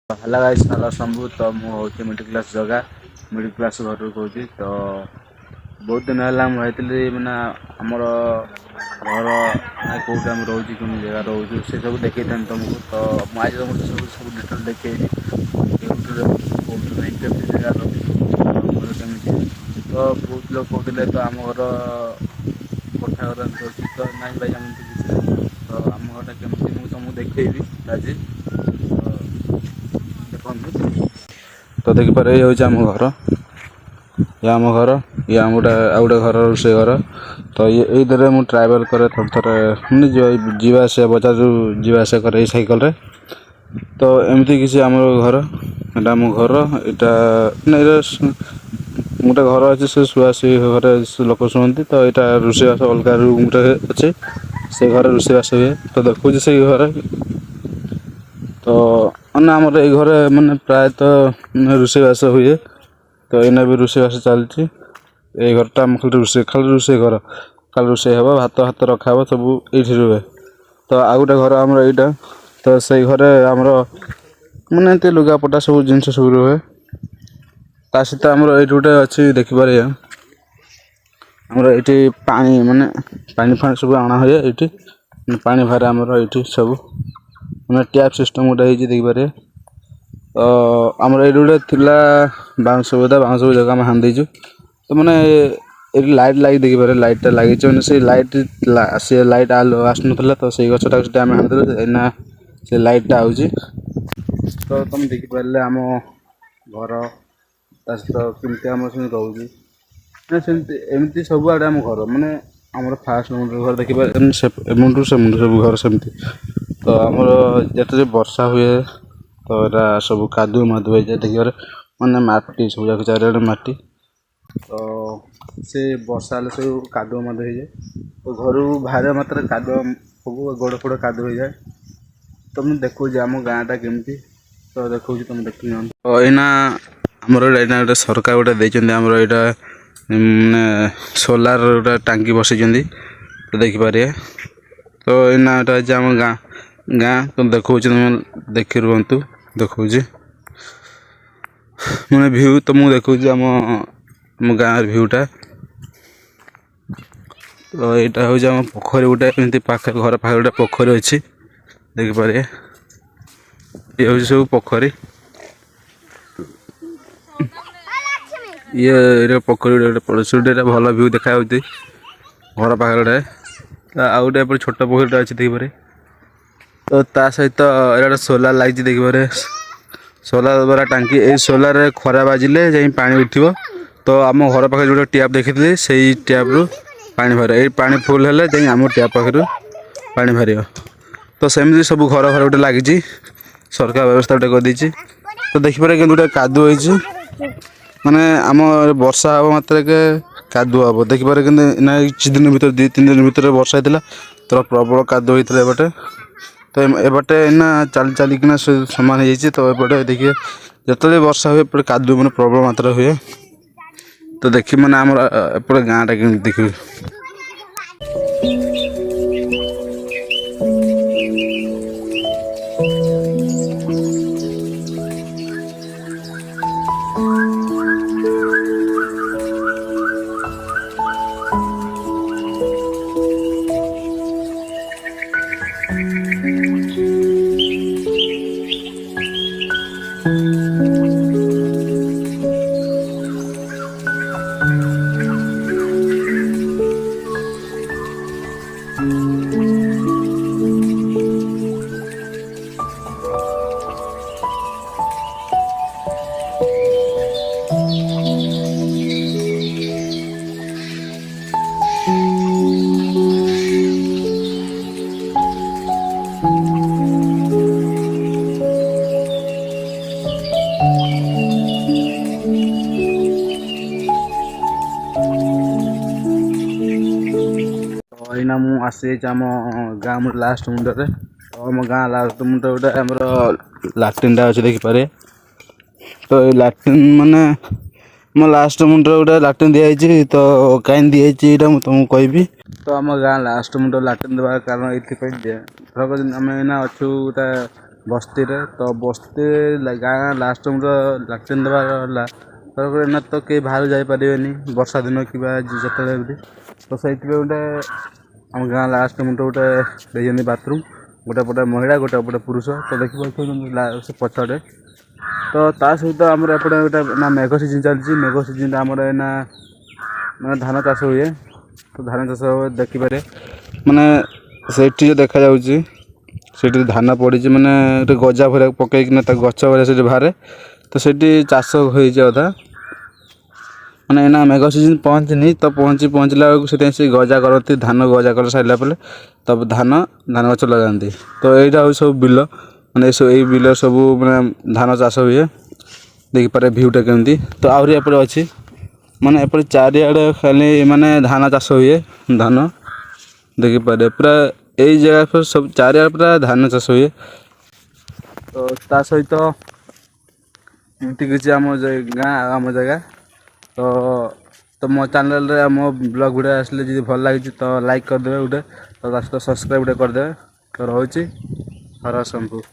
ହେଲା guys hello Shambhu. ତ ମୁଁ ହେଉଛି middle class Jaga, middle class ଘରରୁ କହୁଛି। ତ ବହୁତ ଦିନ ହେଲା ମୁଁ ହେଇଥିଲି ମାନେ ଆମର ଘର କେଉଁଠି ଆମେ ରହୁଛୁ, କେଉଁ ଜାଗା ରହୁଛୁ ସେ ସବୁ ଦେଖେଇଥାନ୍ତି ତୁମକୁ। ତ ମୁଁ ଆଜି ତୁମକୁ ସବୁ ଡିଟେଲ୍ ଦେଖେଇବି, କେଉଁଠି ରହୁଛୁ, କେଉଁଠି ନାହିଁ, କେମିତି ଜାଗା ରହୁଛୁ, ଘର କେମିତି। ତ ବହୁତ ଲୋକ କହୁଥିଲେ ତ ଆମ ଘର କୋଠା ଘର ଏମିତି ଅଛି, ତ ନାଇଁ ଭାଇ ଏମିତି କିଛି ନାହିଁ। ତ ଆମ ଘରଟା କେମିତି ମୁଁ ତୁମକୁ ଦେଖେଇବି ଆଜି। ଦେଖନ୍ତୁ, ତ ଦେଖିପାରେ ଏଇ ହେଉଛି ଆମ ଘର, ଇଏ ଆମ ଘର, ଇଏ ଆମ ଆଉ ଗୋଟେ ଘର ରୋଷେଇ ଘର। ତ ଏଇଥିରେ ମୁଁ ଟ୍ରାଭେଲ୍ କରେ ଥରେ ଥରେ, ମାନେ ଯିବା ଆସିବା ବଜାରରୁ ଯିବା ଆସିବା କରେ ଏଇ ସାଇକେଲରେ। ତ ଏମିତି କିଛି ଆମର ଘର, ଏଇଟା ଆମ ଘର। ଏଇଟା ଗୋଟେ ଘର ଅଛି, ସେ ଶୁଆଶୁଇ ଘରେ ଲୋକ ଶୁଅନ୍ତି। ତ ଏଇଟା ରୋଷେଇବାସ ଅଲଗା ରୁମ୍ରେ ଅଛି, ସେ ଘରେ ରୋଷେଇବାସ ହୁଏ। ତ ଦେଖଉଛି ସେଇ ଘରେ ତ ମାନେ ଆମର ଏଇ ଘରେ ମାନେ ପ୍ରାୟତଃ ରୋଷେଇବାସ ହୁଏ। ତ ଏଇନା ବି ରୋଷେଇବାସ ଚାଲିଛି। ଏଇ ଘରଟା ଆମ ଖାଲି ରୋଷେଇ ଘର, ଖାଲି ରୋଷେଇ ହେବ, ଭାତ ରଖା ହେବ, ସବୁ ଏଇଠି ରୁହେ। ତ ଆଉ ଗୋଟେ ଘର ଆମର ଏଇଟା, ତ ସେଇ ଘରେ ଆମର ମାନେ ଏମିତି ଲୁଗାପଟା ସବୁ ଜିନିଷ ସବୁ ରୁହେ। ତା ସହିତ ଆମର ଏଇଠି ଗୋଟେ ଅଛି ଦେଖିପାରିବା, ଆମର ଏଇଠି ପାଣି ପାଣି ସବୁ ଅଣା ହୁଏ ଏଇଠି। ପାଣି ଭାର ଆମର ଏଇଠି ସବୁ ମାନେ ଟ୍ୟାପ୍ ସିଷ୍ଟମ୍ ଗୋଟେ ହେଇଛି ଦେଖିପାରିବେ। ତ ଆମର ଏଇଠି ଗୋଟେ ଥିଲା ବାଉଁଶ ଜାଗା ଆମେ ହାଣି ଦେଇଛୁ। ତ ମାନେ ଏଇଠି ଲାଇଟ୍ ଲାଗି ଦେଖିପାରେ, ଲାଇଟ୍ଟା ଲାଗିଛି, ମାନେ ସେଇ ଲାଇଟ୍ ଆସୁନଥିଲା। ତ ସେଇ ଗଛଟାକୁ ସେଠି ଆମେ ହାଣିଦେଲୁ, ଏଇନା ସେ ଲାଇଟ୍ଟା ଆଉଛି। ତ ତୁମେ ଦେଖିପାରିଲେ ଆମ ଘର, ତା ସହିତ କେମିତି ଆମର ସେମିତି ରହୁଛି, ମାନେ ସେମିତି ଏମିତି ସବୁଆଡ଼େ ଆମ ଘର। ମାନେ ଆମର ଫାଷ୍ଟ ମୁଣ୍ଡରେ ଘର ଦେଖିପାରେ, ଏମୁଣ୍ଡରୁ ସେ ମୁଣ୍ଡ ସବୁ ଘର ସେମିତି। ତ ଆମର ଯେତେବେଳେ ବର୍ଷା ହୁଏ ତ ଏଇଟା ସବୁ କାଦୁଅ ହେଇଯାଏ ଦେଖିବାରେ, ମାନେ ମାଟି ସବୁ ଯାକ ଚାରିଆଡ଼େ ମାଟି। ତ ସେ ବର୍ଷା ହେଲେ ସବୁ କାଦୁଅ ହେଇଯାଏ। ତ ଘରୁ ବାହାରିବା ମାତ୍ରେ କାଦୁଅ, ସବୁ ଗୋଡ଼ ଫୋଡ଼ କାଦୁଅ ହେଇଯାଏ। ତ ମୁଁ ଦେଖଉଛି ଆମ ଗାଁଟା କେମିତି, ତ ଦେଖଉଛି ତୁମେ ଦେଖିନିଅନ୍ତୁ। ତ ଏଇନା ଆମର ଏଇନା ଗୋଟେ ସରକାର ଗୋଟେ ଦେଇଛନ୍ତି, ଆମର ଏଇଟା ମାନେ ସୋଲାର ଗୋଟେ ଟାଙ୍କି ବସାଇଛନ୍ତି, ତ ଦେଖିପାରିବେ। ତ ଏଇନା ଏଇଟା ହେଉଛି ଆମ ଗାଁ ତ ଦେଖଉଛି, ତୁମେ ଦେଖି ରୁହନ୍ତୁ, ଦେଖଉଛି ମାନେ ଭିୟୁ ତ ମୁଁ ଦେଖଉଛି ଆମ ଗାଁର ଭିୟୁଟା। ତ ଏଇଟା ହେଉଛି ଆମ ପୋଖରୀ ଗୋଟେ, ଏମିତି ପାଖରେ ଘର ପାଖରେ ଗୋଟେ ପୋଖରୀ ଅଛି ଦେଖିପାରିବେ। ଇଏ ହେଉଛି ସବୁ ପୋଖରୀ, ଇଏ ପୋଖରୀ ଗୋଟେ ପଡ଼ୋଶୀ ଗୋଟେ ଭଲ ଭିୟୁ ଦେଖାଯାଉଛି ଘର ପାଖରେ। ଆଉ ଗୋଟେ ଏପଟେ ଛୋଟ ପୋଖରୀଟେ ଅଛି ଦେଖିପାରିବେ। ତ ତା ସହିତ ଏଇଟା ଗୋଟେ ସୋଲାର ଲାଗିଛି ଦେଖିପାରିବେ, ସୋଲାର ଦ୍ୱାରା ଟାଙ୍କି। ଏଇ ସୋଲାରରେ ଖରା ବାଜିଲେ ଯାଇ ପାଣି ଉଠିବ। ତ ଆମ ଘର ପାଖରେ ଗୋଟେ ଟ୍ୟାପ୍ ଦେଖିଥିଲି, ସେଇ ଟ୍ୟାପ୍ରୁ ପାଣି ବାହାରିବ। ଏଇ ପାଣି ଫୁଲ୍ ହେଲେ ଯାଇ ଆମ ଟ୍ୟାପ୍ ପାଖରୁ ପାଣି ବାହାରିବ। ତ ସେମିତି ସବୁ ଘର ଗୋଟେ ଲାଗିଛି, ସରକାର ବ୍ୟବସ୍ଥା ଗୋଟେ କରିଦେଇଛି। ତ ଦେଖିପାରିବେ କିନ୍ତୁ ଗୋଟେ କାଦୁଅ ହେଇଛି, ମାନେ ଆମ ବର୍ଷା ହେବ ମାତ୍ରକେ କାଦୁଅ ହେବ ଦେଖିପାରିବେ। କିନ୍ତୁ ନା କିଛି ଦିନ ଭିତରେ 2-3 ଦିନ ଭିତରେ ବର୍ଷା ହେଇଥିଲା, ତ ପ୍ରବଳ କାଦୁଅ ହେଇଥିଲା ଏପଟେ। ତ ଏପଟେ ଏଇନା ଚାଲିକିନା ସେ ସମାନ ହେଇଯାଇଛି। ତ ଏପଟେ ଦେଖିବେ ଯେତେବେଳେ ବର୍ଷା ହୁଏ ଏପଟେ କାଦୁଅ ମାନେ ପ୍ରବଳ ମାତ୍ରାରେ ହୁଏ। ତ ଦେଖିବି ମାନେ ଆମର ଏପଟେ ଗାଁଟା କେମିତି ଦେଖିବି। ଏଇନା ମୁଁ ଆସିଯାଇଛି ଆମ ଗାଁ ଲାଷ୍ଟ ମୁଣ୍ଡରେ। ତ ଆମ ଗାଁ ଲାଷ୍ଟ ମୁଣ୍ଡ ଗୋଟେ ଆମର ଲାଟ୍ରିନ୍ଟା ଅଛି ଦେଖିପାରେ। ତ ଏଇ ଲାଟ୍ରିନ୍ ମାନେ ଆମ ଲାଷ୍ଟ ମୁଣ୍ଡରେ ଗୋଟେ ଲାଟ୍ରିନ୍ ଦିଆହେଇଛି। ତ କାହିଁକି ଦିଆହେଇଛି ଏଇଟା ମୁଁ ତୁମକୁ କହିବି। ତ ଆମ ଗାଁ ଲାଷ୍ଟ ମୁଣ୍ଡ ଲାଟ୍ରିନ୍ ଦେବାର କାରଣ ଏଇଥିପାଇଁ ଧରକ ଆମେ ଏଇନା ଅଛୁ ଗୋଟେ ବସ୍ତିରେ। ତ ବସ୍ତି ଗାଁ ଲାଷ୍ଟ ଟାଇମ୍ର ଲାଟ୍ରିନ୍ ଦେବାର ହେଲା ନା ତ କେହି ବାହାରୁ ଯାଇପାରିବେନି ବର୍ଷା ଦିନ କିମ୍ବା ଯେତେବେଳେ ବି। ତ ସେଇଥିପାଇଁ ଗୋଟେ ଆମ ଗାଁ ଲାଷ୍ଟ ମୁଣ୍ଡ ଗୋଟେ ଦେଇଛନ୍ତି ବାଥରୁମ୍, ଗୋଟେ ପଟେ ମହିଳା ଗୋଟେ ପଟେ ପୁରୁଷ। ତ ଦେଖିପାରୁଥିବେ ସେ ପଛରେ। ତ ତା ସହିତ ଆମର ଏପଟେ ଗୋଟେ ନା ମେଘ ସିଜିନ୍ ଚାଲିଛି। ମେଘ ସିଜିନ୍ରେ ଆମର ଏଇନା ମାନେ ଧାନ ଚାଷ ହୁଏ। ତ ଧାନ ଚାଷ ଦେଖିପାରେ ମାନେ ସେଇଠି ଯେଉଁ ଦେଖାଯାଉଛି ସେଇଠି ଧାନ ପଡ଼ିଛି, ମାନେ ଗୋଟେ ଗଜା ଭଳିଆ ପକେଇକିନା ତା ଗଛ ଭଳିଆ ସେଇଠି ବାହାରେ। ତ ସେଇଠି ଚାଷ ହେଇଛି ଅଧା, ମାନେ ଏଇନା ମେଘ ସିଜିନ୍ ପହଞ୍ଚିନି। ତ ପହଞ୍ଚିଲା ବେଳକୁ ସେଥିପାଇଁ ସେ ଗଜା କରନ୍ତି, ଧାନ ଗଜା କରି ସାରିଲା ପରେ ତାପରେ ଧାନ ଗଛ ଲଗାନ୍ତି। ତ ଏଇଟା ହେଉଛି ସବୁ ବିଲ, ମାନେ ଏଇ ବିଲ ସବୁ ମାନେ ଧାନ ଚାଷ ହୁଏ। ଦେଖିପାରେ ଭିୟୁଟା କେମିତି। ତ ଆହୁରି ଏପଟେ ଅଛି, ମାନେ ଏପଟେ ଚାରିଆଡ଼େ ଖାଲି ମାନେ ଧାନ ଚାଷ ହୁଏ। ଧାନ ଦେଖିପାରେ ପୁରା ଏଇ ଜାଗା ସବୁ ଚାରିଆଡ଼େ ପୁରା ଧାନ ଚାଷ ହୁଏ। ତ ତା ସହିତ ଏମିତି କିଛି ଆମ ଗାଁ ଆମ ଜାଗା। ତ ମୋ ଚ୍ୟାନେଲ୍ରେ ମୋ ବ୍ଲଗ୍ ଗୁଡ଼ା ଆସିଲେ ଯଦି ଭଲ ଲାଗିଛି ତ ଲାଇକ୍ କରିଦେବେ ଗୋଟେ, ତ ତା ସହିତ ସବସ୍କ୍ରାଇବ୍ ଗୋଟେ କରିଦେବେ। ତ ରହୁଛି, ହର ଶମ୍ଭୁ।